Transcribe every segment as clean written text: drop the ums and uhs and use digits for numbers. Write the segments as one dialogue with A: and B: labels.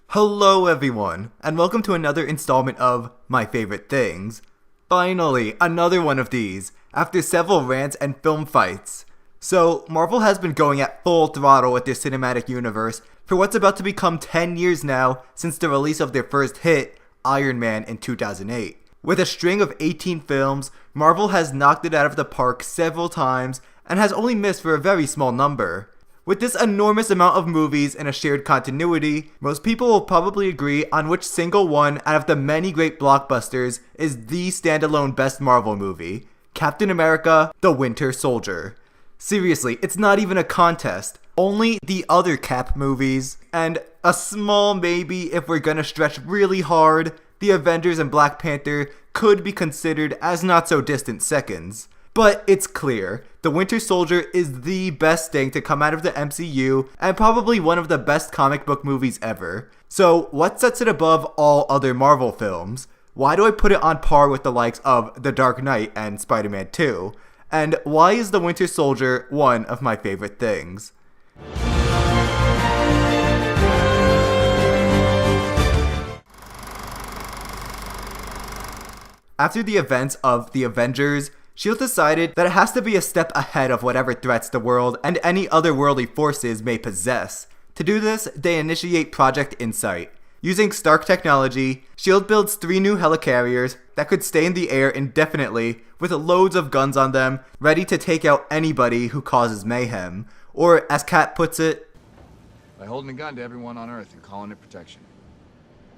A: Hello everyone, and welcome to another installment of My Favorite Things. Finally, another one of these, after several rants and film fights. So, Marvel has been going at full throttle with their cinematic universe for what's about to become 10 years now since the release of their first hit, Iron Man, in 2008. With a string of 18 films, Marvel has knocked it out of the park several times and has only missed for a very small number. With this enormous amount of movies and a shared continuity, most people will probably agree on which single one out of the many great blockbusters is the standalone best Marvel movie, Captain America: The Winter Soldier. Seriously, it's not even a contest. Only the other Cap movies, and a small maybe if we're gonna stretch really hard, the Avengers and Black Panther could be considered as not so distant seconds. But it's clear, The Winter Soldier is the best thing to come out of the MCU and probably one of the best comic book movies ever. So what sets it above all other Marvel films? Why do I put it on par with the likes of The Dark Knight and Spider-Man 2? And why is The Winter Soldier one of my favorite things? After the events of The Avengers, S.H.I.E.L.D. decided that it has to be a step ahead of whatever threats the world and any otherworldly forces may possess. To do this, they initiate Project Insight. Using Stark technology, S.H.I.E.L.D. builds 3 new helicarriers that could stay in the air indefinitely with loads of guns on them, ready to take out anybody who causes mayhem. Or, as Cap puts it,
B: by holding a gun to everyone on Earth and calling it protection.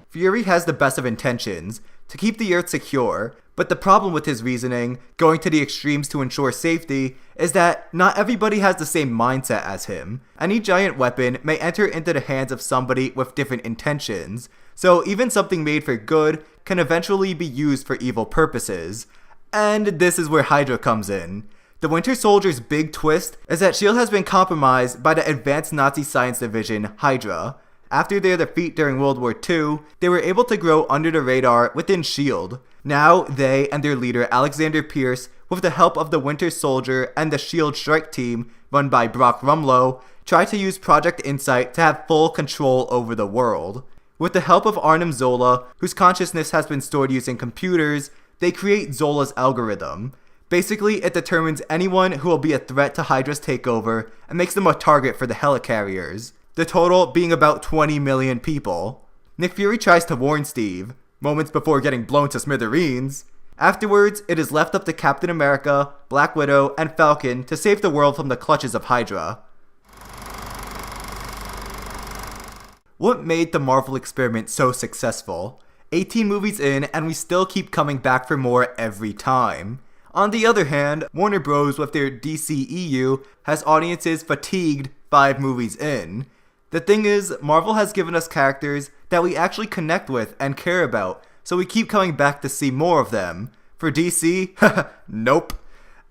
A: Fury has the best of intentions, to keep the Earth secure, but the problem with his reasoning, going to the extremes to ensure safety, is that not everybody has the same mindset as him. Any giant weapon may enter into the hands of somebody with different intentions, so even something made for good can eventually be used for evil purposes. And this is where Hydra comes in. The Winter Soldier's big twist is that S.H.I.E.L.D. has been compromised by the advanced Nazi science division, Hydra. After their defeat during World War II, they were able to grow under the radar within S.H.I.E.L.D. Now, they and their leader Alexander Pierce, with the help of the Winter Soldier and the S.H.I.E.L.D. strike team, run by Brock Rumlow, try to use Project Insight to have full control over the world. With the help of Arnim Zola, whose consciousness has been stored using computers, they create Zola's algorithm. Basically, it determines anyone who will be a threat to Hydra's takeover and makes them a target for the helicarriers. The total being about 20 million people. Nick Fury tries to warn Steve, moments before getting blown to smithereens. Afterwards, it is left up to Captain America, Black Widow, and Falcon to save the world from the clutches of Hydra. What made the Marvel experiment so successful? 18 movies in, and we still keep coming back for more every time. On the other hand, Warner Bros. With their DCEU has audiences fatigued 5 movies in. The thing is, Marvel has given us characters that we actually connect with and care about, so we keep coming back to see more of them. For DC, nope.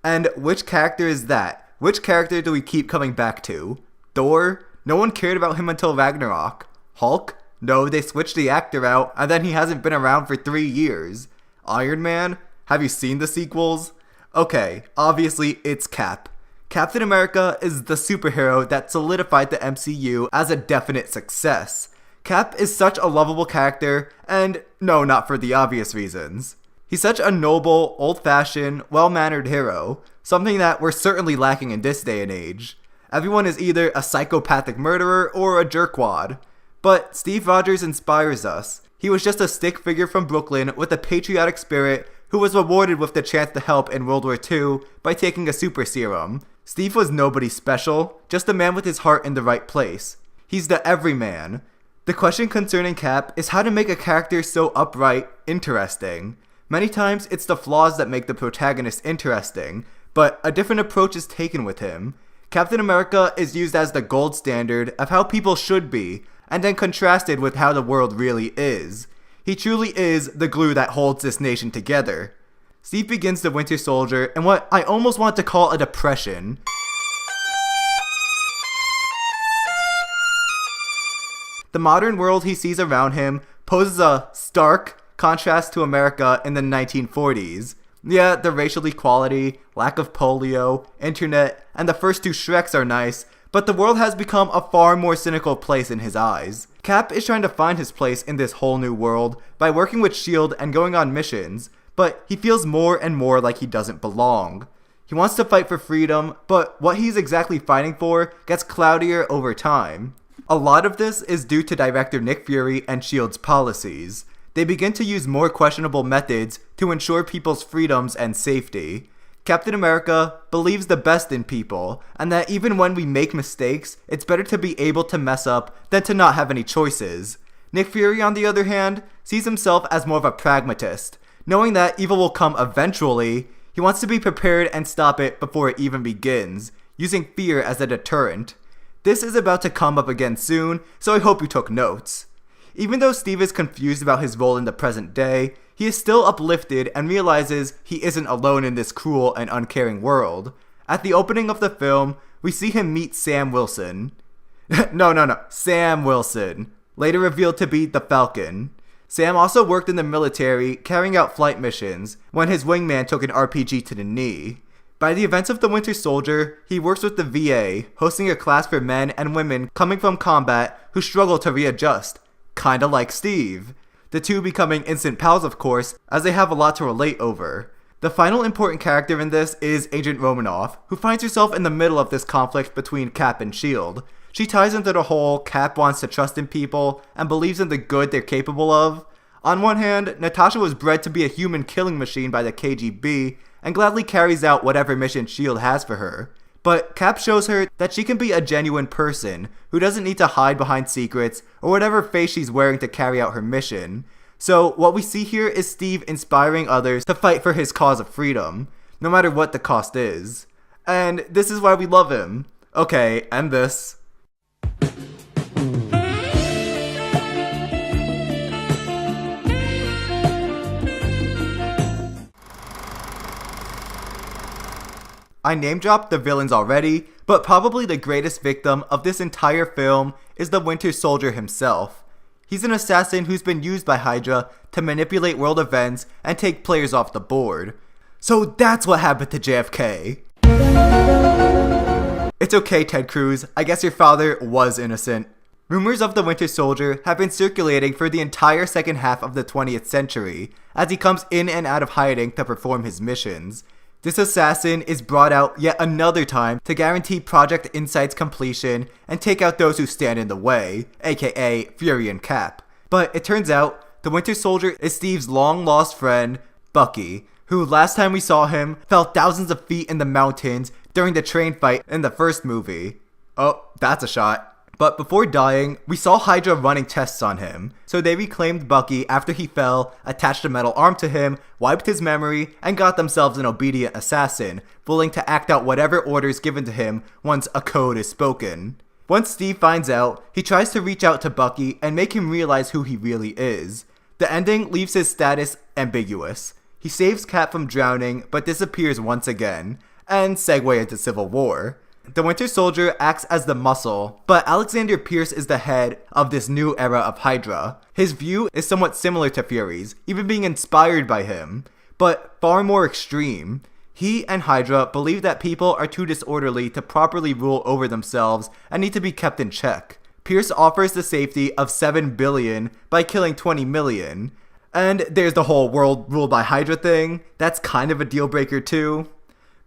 A: And which character is that? Which character do we keep coming back to? Thor? No one cared about him until Ragnarok. Hulk? No, they switched the actor out, and then he hasn't been around for 3 years. Iron Man? Have you seen the sequels? Okay, obviously it's Cap. Captain America is the superhero that solidified the MCU as a definite success. Cap is such a lovable character, and no, not for the obvious reasons. He's such a noble, old-fashioned, well-mannered hero, something that we're certainly lacking in this day and age. Everyone is either a psychopathic murderer or a jerkwad. But Steve Rogers inspires us. He was just a stick figure from Brooklyn with a patriotic spirit who was rewarded with the chance to help in World War II by taking a super serum. Steve was nobody special, just a man with his heart in the right place. He's the everyman. The question concerning Cap is how to make a character so upright interesting. Many times it's the flaws that make the protagonist interesting, but a different approach is taken with him. Captain America is used as the gold standard of how people should be, and then contrasted with how the world really is. He truly is the glue that holds this nation together. Steve begins the Winter Soldier in what I almost want to call a depression. The modern world he sees around him poses a stark, contrast to America in the 1940s. Yeah, the racial equality, lack of polio, internet, and the first two Shreks are nice, but the world has become a far more cynical place in his eyes. Cap is trying to find his place in this whole new world by working with S.H.I.E.L.D. and going on missions, but he feels more and more like he doesn't belong. He wants to fight for freedom, but what he's exactly fighting for gets cloudier over time. A lot of this is due to director Nick Fury and S.H.I.E.L.D.'s policies. They begin to use more questionable methods to ensure people's freedoms and safety. Captain America believes the best in people, and that even when we make mistakes, it's better to be able to mess up than to not have any choices. Nick Fury, on the other hand, sees himself as more of a pragmatist. Knowing that evil will come eventually, he wants to be prepared and stop it before it even begins, using fear as a deterrent. This is about to come up again soon, so I hope you took notes. Even though Steve is confused about his role in the present day, he is still uplifted and realizes he isn't alone in this cruel and uncaring world. At the opening of the film, we see him meet Sam Wilson. Sam Wilson, later revealed to be the Falcon. Sam also worked in the military, carrying out flight missions, when his wingman took an RPG to the knee. By the events of the Winter Soldier, he works with the VA, hosting a class for men and women coming from combat who struggle to readjust. Kinda like Steve. The two becoming instant pals, of course, as they have a lot to relate over. The final important character in this is Agent Romanoff, who finds herself in the middle of this conflict between Cap and S.H.I.E.L.D. She ties into the whole Cap wants to trust in people and believes in the good they're capable of. On one hand, Natasha was bred to be a human killing machine by the KGB and gladly carries out whatever mission S.H.I.E.L.D. has for her. But Cap shows her that she can be a genuine person who doesn't need to hide behind secrets or whatever face she's wearing to carry out her mission. So what we see here is Steve inspiring others to fight for his cause of freedom, no matter what the cost is. And this is why we love him. Okay, and this. I name-dropped the villains already, but probably the greatest victim of this entire film is the Winter Soldier himself. He's an assassin who's been used by Hydra to manipulate world events and take players off the board. So that's what happened to JFK. It's okay, Ted Cruz, I guess your father was innocent. Rumors of the Winter Soldier have been circulating for the entire second half of the 20th century, as he comes in and out of hiding to perform his missions. This assassin is brought out yet another time to guarantee Project Insight's completion and take out those who stand in the way, aka Fury and Cap. But it turns out, the Winter Soldier is Steve's long-lost friend, Bucky, who last time we saw him fell thousands of feet in the mountains during the train fight in the first movie. Oh, that's a shot. But before dying, we saw Hydra running tests on him, so they reclaimed Bucky after he fell, attached a metal arm to him, wiped his memory, and got themselves an obedient assassin, willing to act out whatever orders given to him once a code is spoken. Once Steve finds out, he tries to reach out to Bucky and make him realize who he really is. The ending leaves his status ambiguous. He saves Cap from drowning, but disappears once again, and segue into Civil War. The Winter Soldier acts as the muscle, but Alexander Pierce is the head of this new era of Hydra. His view is somewhat similar to Fury's, even being inspired by him, but far more extreme. He and Hydra believe that people are too disorderly to properly rule over themselves and need to be kept in check. Pierce offers the safety of 7 billion by killing 20 million. And there's the whole world ruled by Hydra thing. That's kind of a deal breaker too.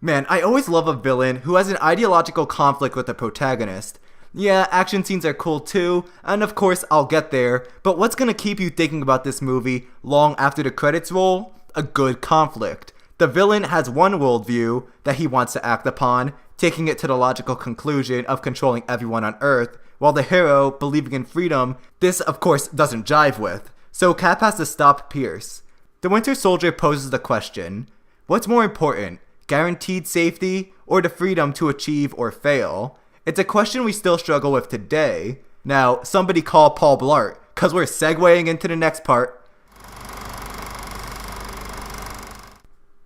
A: Man, I always love a villain who has an ideological conflict with the protagonist. Yeah, action scenes are cool too, and of course I'll get there, but what's gonna keep you thinking about this movie long after the credits roll? A good conflict. The villain has one worldview that he wants to act upon, taking it to the logical conclusion of controlling everyone on Earth, while the hero, believing in freedom, this of course doesn't jive with. So Cap has to stop Pierce. The Winter Soldier poses the question, what's more important? Guaranteed safety, or the freedom to achieve or fail? It's a question we still struggle with today. Now, somebody call Paul Blart, cause we're segueing into the next part.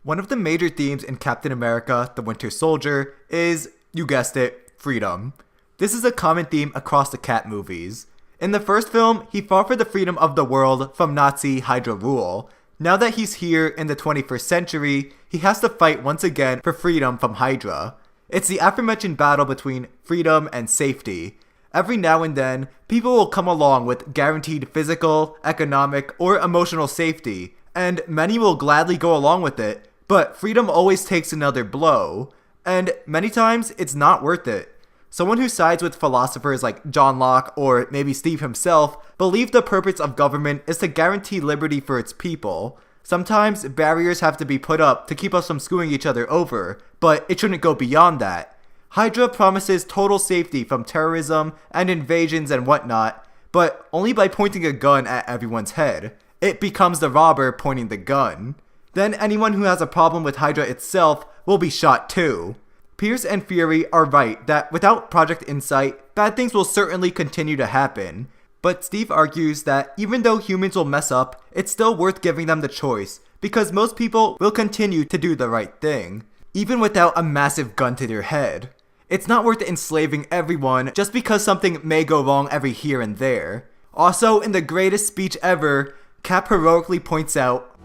A: One of the major themes in Captain America, the Winter Soldier, is, you guessed it, freedom. This is a common theme across the Cap movies. In the first film, he fought for the freedom of the world from Nazi Hydra rule. Now that he's here in the 21st century, he has to fight once again for freedom from Hydra. It's the aforementioned battle between freedom and safety. Every now and then, people will come along with guaranteed physical, economic, or emotional safety, and many will gladly go along with it, but freedom always takes another blow, and many times it's not worth it. Someone who sides with philosophers like John Locke or maybe Steve himself believe the purpose of government is to guarantee liberty for its people. Sometimes barriers have to be put up to keep us from screwing each other over, but it shouldn't go beyond that. Hydra promises total safety from terrorism and invasions and whatnot, but only by pointing a gun at everyone's head. It becomes the robber pointing the gun. Then anyone who has a problem with Hydra itself will be shot too. Pierce and Fury are right that without Project Insight, bad things will certainly continue to happen. But Steve argues that even though humans will mess up, it's still worth giving them the choice, because most people will continue to do the right thing, even without a massive gun to their head. It's not worth enslaving everyone just because something may go wrong every here and there. Also, in the greatest speech ever, Cap heroically points out,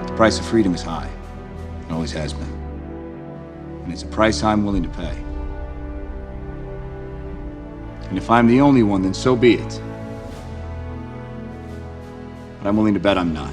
C: "The price of freedom is high. It always has been. And it's a price I'm willing to pay. And if I'm the only one, then so be it. But I'm willing to bet I'm not."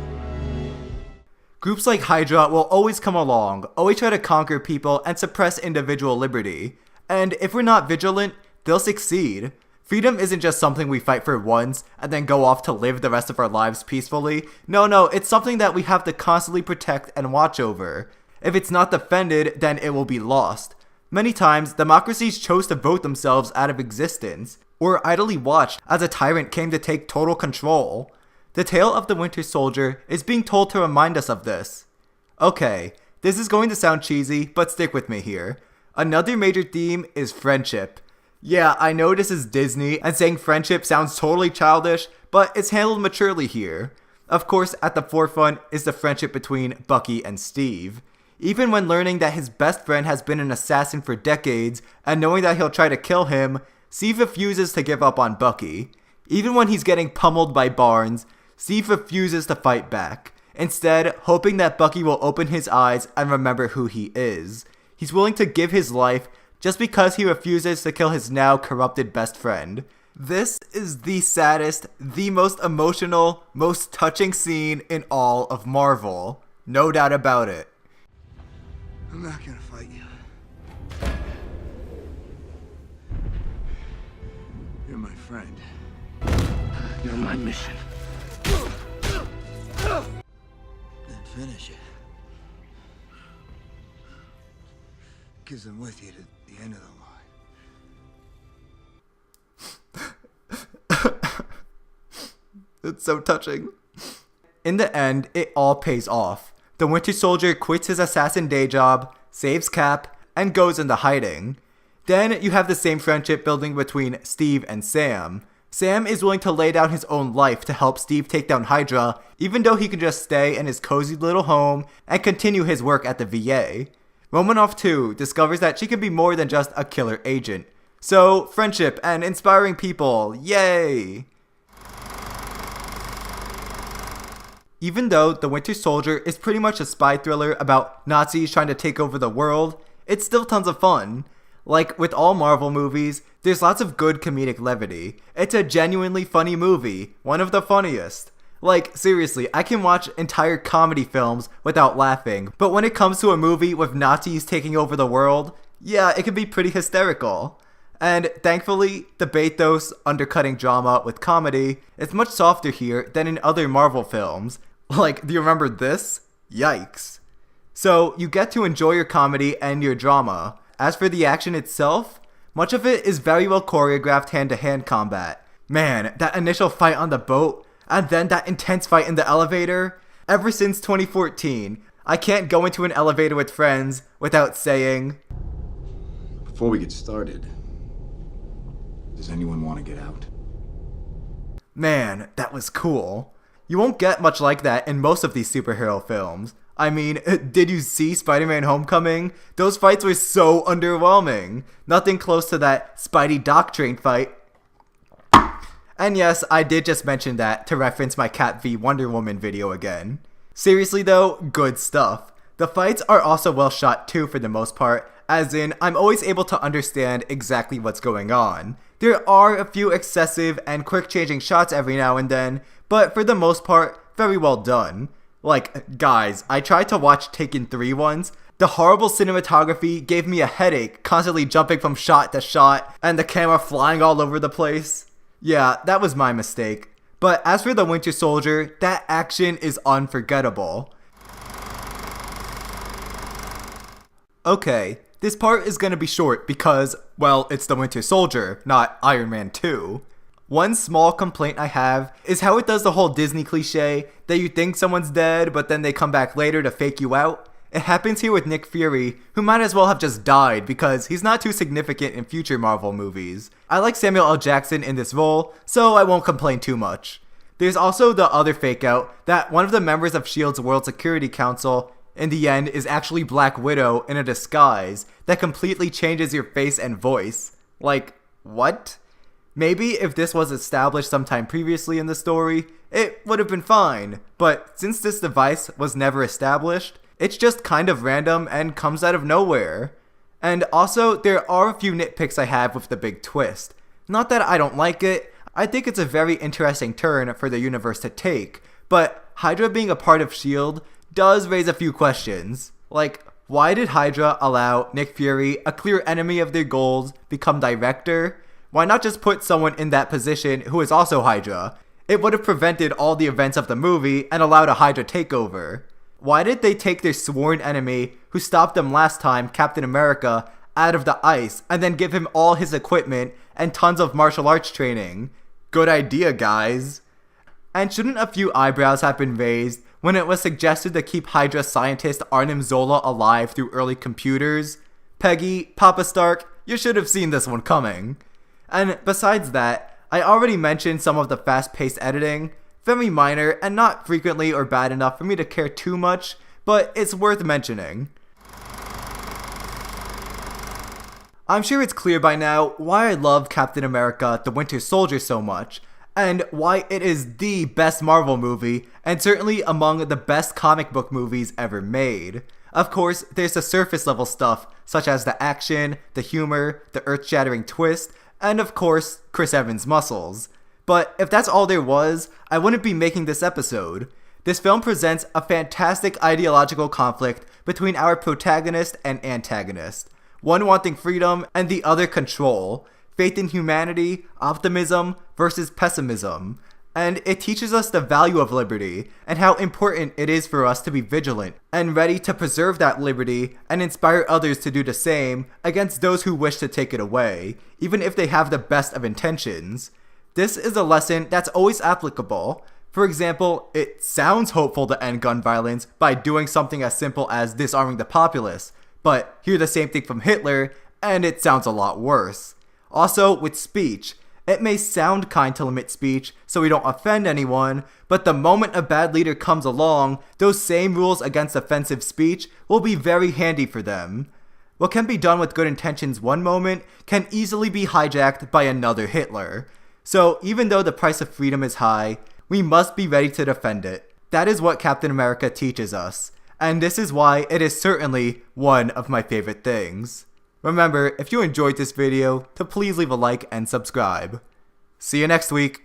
A: Groups like Hydra will always come along, always try to conquer people and suppress individual liberty. And if we're not vigilant, they'll succeed. Freedom isn't just something we fight for once and then go off to live the rest of our lives peacefully. No, it's something that we have to constantly protect and watch over. If it's not defended, then it will be lost. Many times, democracies chose to vote themselves out of existence, or idly watched as a tyrant came to take total control. The tale of the Winter Soldier is being told to remind us of this. Okay, this is going to sound cheesy, but stick with me here. Another major theme is friendship. Yeah, I know this is Disney, and saying friendship sounds totally childish, but it's handled maturely here. Of course, at the forefront is the friendship between Bucky and Steve. Even when learning that his best friend has been an assassin for decades, and knowing that he'll try to kill him, Steve refuses to give up on Bucky. Even when he's getting pummeled by Barnes, Steve refuses to fight back, instead hoping that Bucky will open his eyes and remember who he is. He's willing to give his life just because he refuses to kill his now corrupted best friend. This is the saddest, the most emotional, most touching scene in all of Marvel. No doubt about it.
C: I'm not gonna fight you. You're my friend. You're my mission. Then finish it. Because I'm with you to the end of the line.
A: It's so touching. In the end, it all pays off. The Winter Soldier quits his assassin day job, saves Cap, and goes into hiding. Then you have the same friendship building between Steve and Sam. Sam is willing to lay down his own life to help Steve take down Hydra, even though he can just stay in his cozy little home and continue his work at the VA. Romanoff too discovers that she can be more than just a killer agent. So, friendship and inspiring people, yay! Even though The Winter Soldier is pretty much a spy thriller about Nazis trying to take over the world, it's still tons of fun. Like with all Marvel movies, there's lots of good comedic levity. It's a genuinely funny movie, one of the funniest. Like, seriously, I can watch entire comedy films without laughing, but when it comes to a movie with Nazis taking over the world, yeah, it can be pretty hysterical. And thankfully, the bathos undercutting drama with comedy is much softer here than in other Marvel films. Like, do you remember this? Yikes. So, you get to enjoy your comedy and your drama. As for the action itself, much of it is very well choreographed hand-to-hand combat. Man, that initial fight on the boat, and then that intense fight in the elevator. Ever since 2014, I can't go into an elevator with friends without saying,
C: Before we get started, does anyone want to get out?
A: Man, that was cool. You won't get much like that in most of these superhero films. I mean, did you see Spider-Man Homecoming? Those fights were so underwhelming. Nothing close to that Spidey Doc Train fight. And yes, I did just mention that to reference my Cat v Wonder Woman video again. Seriously though, good stuff. The fights are also well shot too for the most part, as in, I'm always able to understand exactly what's going on. There are a few excessive and quick changing shots every now and then, but for the most part, very well done. Like, guys, I tried to watch Taken 3 once. The horrible cinematography gave me a headache, constantly jumping from shot to shot, and the camera flying all over the place. Yeah, that was my mistake. But as for the Winter Soldier, that action is unforgettable. Okay, this part is gonna be short because, well, it's the Winter Soldier, not Iron Man 2. One small complaint I have is how it does the whole Disney cliche that you think someone's dead but then they come back later to fake you out. It happens here with Nick Fury, who might as well have just died because he's not too significant in future Marvel movies. I like Samuel L. Jackson in this role, so I won't complain too much. There's also the other fake out that one of the members of S.H.I.E.L.D.'s World Security Council in the end is actually Black Widow in a disguise that completely changes your face and voice. Like, what? Maybe if this was established sometime previously in the story, it would have been fine, but since this device was never established, it's just kind of random and comes out of nowhere. And also, there are a few nitpicks I have with the big twist. Not that I don't like it, I think it's a very interesting turn for the universe to take, but Hydra being a part of S.H.I.E.L.D. does raise a few questions. Like, why did Hydra allow Nick Fury, a clear enemy of their goals, become director? Why not just put someone in that position who is also Hydra? It would have prevented all the events of the movie and allowed a Hydra takeover. Why did they take their sworn enemy, who stopped them last time, Captain America, out of the ice and then give him all his equipment and tons of martial arts training? Good idea, guys. And shouldn't a few eyebrows have been raised when it was suggested to keep Hydra scientist Arnim Zola alive through early computers? Peggy, Papa Stark, you should have seen this one coming. And besides that, I already mentioned some of the fast-paced editing. Very minor and not frequently or bad enough for me to care too much, but it's worth mentioning. I'm sure it's clear by now why I love Captain America: The Winter Soldier so much, and why it is the best Marvel movie, and certainly among the best comic book movies ever made. Of course, there's the surface level stuff, such as the action, the humor, the earth-shattering twist, and of course, Chris Evans' muscles. But if that's all there was, I wouldn't be making this episode. This film presents a fantastic ideological conflict between our protagonist and antagonist. One wanting freedom and the other control. Faith in humanity, optimism versus pessimism. And it teaches us the value of liberty and how important it is for us to be vigilant and ready to preserve that liberty and inspire others to do the same against those who wish to take it away, even if they have the best of intentions. This is a lesson that's always applicable. For example, it sounds hopeful to end gun violence by doing something as simple as disarming the populace, but hear the same thing from Hitler, and it sounds a lot worse. Also, with speech, it may sound kind to limit speech so we don't offend anyone, but the moment a bad leader comes along, those same rules against offensive speech will be very handy for them. What can be done with good intentions one moment can easily be hijacked by another Hitler. So even though the price of freedom is high, we must be ready to defend it. That is what Captain America teaches us, and this is why it is certainly one of my favorite things. Remember, if you enjoyed this video, to please leave a like and subscribe. See you next week!